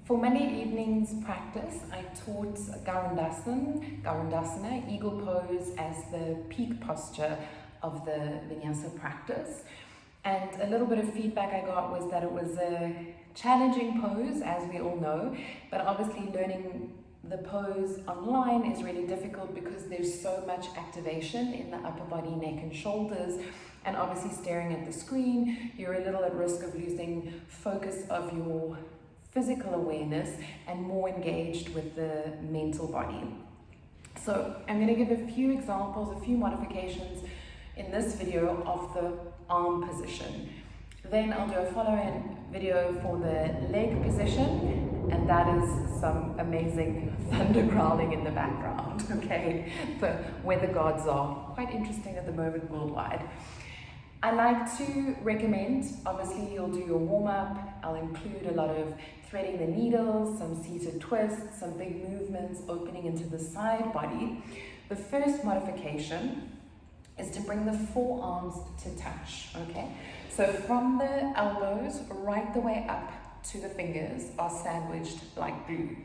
For Monday evening's practice, I taught Garundasana, eagle pose, as the peak posture of the vinyasa practice. And a little bit of feedback I got was that it was a challenging pose, as we all know, but obviously learning the pose online is really difficult because there's so much activation in the upper body, neck and shoulders, and obviously staring at the screen, you're a little at risk of losing focus of your physical awareness and more engaged with the mental body. So I'm going to give a few examples, a few modifications in this video of the arm position. Then I'll do a follow-in video for the leg position, and that is some amazing thunder growling in the background, okay? The weather gods are quite interesting at the moment worldwide. I like to recommend, obviously you'll do your warm-up. I'll include a lot of threading the needles, some seated twists, some big movements, opening into the side body. The first modification is to bring the forearms to touch, okay? So from the elbows right the way up to the fingers are sandwiched like glue.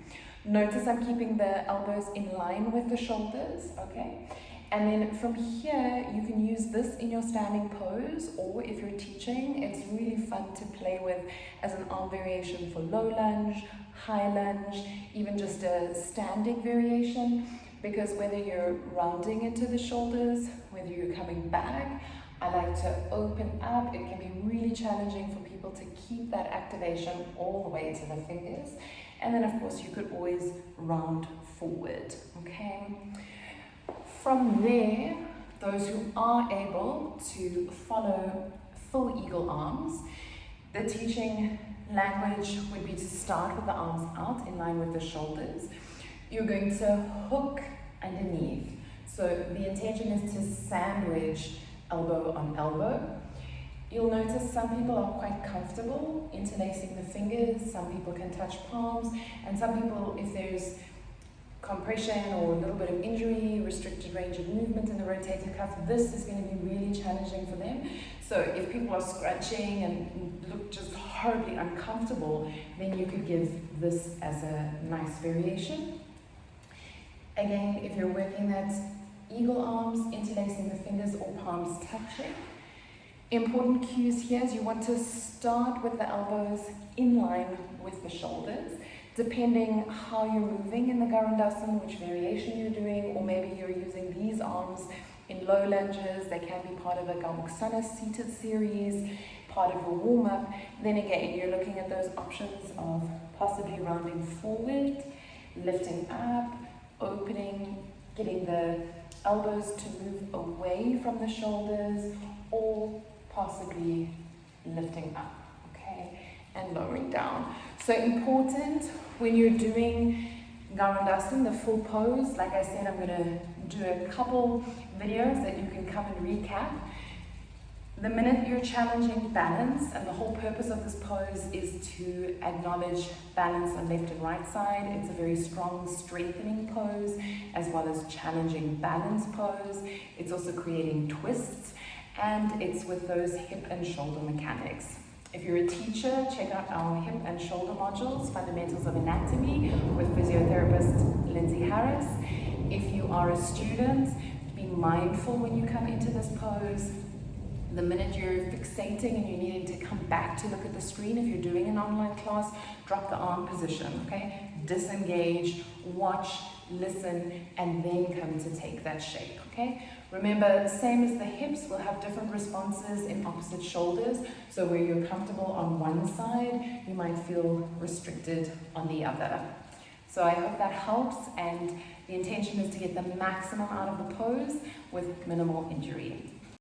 Notice I'm keeping the elbows in line with the shoulders, okay? And then from here, you can use this in your standing pose, or if you're teaching, it's really fun to play with as an arm variation for low lunge, high lunge, even just a standing variation, because whether you're rounding into the shoulders, whether you're coming back, I like to open up. It can be really challenging for people to keep that activation all the way to the fingers. And then of course you could always round forward, okay? From there, those who are able to follow full eagle arms, the teaching language would be to start with the arms out in line with the shoulders. You're going to hook underneath. So the intention is to sandwich elbow on elbow. You'll notice some people are quite comfortable interlacing the fingers, some people can touch palms, and some people, if there's compression or a little bit of injury, restricted range of movement in the rotator cuff, this is going to be really challenging for them. So if people are scrunching and look just horribly uncomfortable, then you could give this as a nice variation. Again, if you're working that eagle arms, interlacing the fingers or palms touching. Important cues here is you want to start with the elbows in line with the shoulders. Depending how you're moving in the Garundasana, which variation you're doing, or maybe you're using these arms in low lunges, they can be part of a Garundasana seated series, part of a warm-up. Then again, you're looking at those options of possibly rounding forward, lifting up, opening, getting the elbows to move away from the shoulders, or possibly lifting up, okay, and lowering down. So important when you're doing Garundasana, the full pose. Like I said, I'm going to do a couple videos that you can come and recap. The minute you're challenging balance, and the whole purpose of this pose is to acknowledge balance on left and right side. It's a very strong strengthening pose, as well as challenging balance pose. It's also creating twists, and it's with those hip and shoulder mechanics. If you're a teacher, check out our hip and shoulder modules, Fundamentals of Anatomy, with physiotherapist Lindsay Harris. If you are a student, be mindful when you come into this pose. The minute you're fixating and you're needing to come back to look at the screen, if you're doing an online class, drop the arm position, okay? Disengage, watch, listen, and then come to take that shape, okay? Remember, same as the hips, we'll have different responses in opposite shoulders. So where you're comfortable on one side, you might feel restricted on the other. So I hope that helps, and the intention is to get the maximum out of the pose with minimal injury.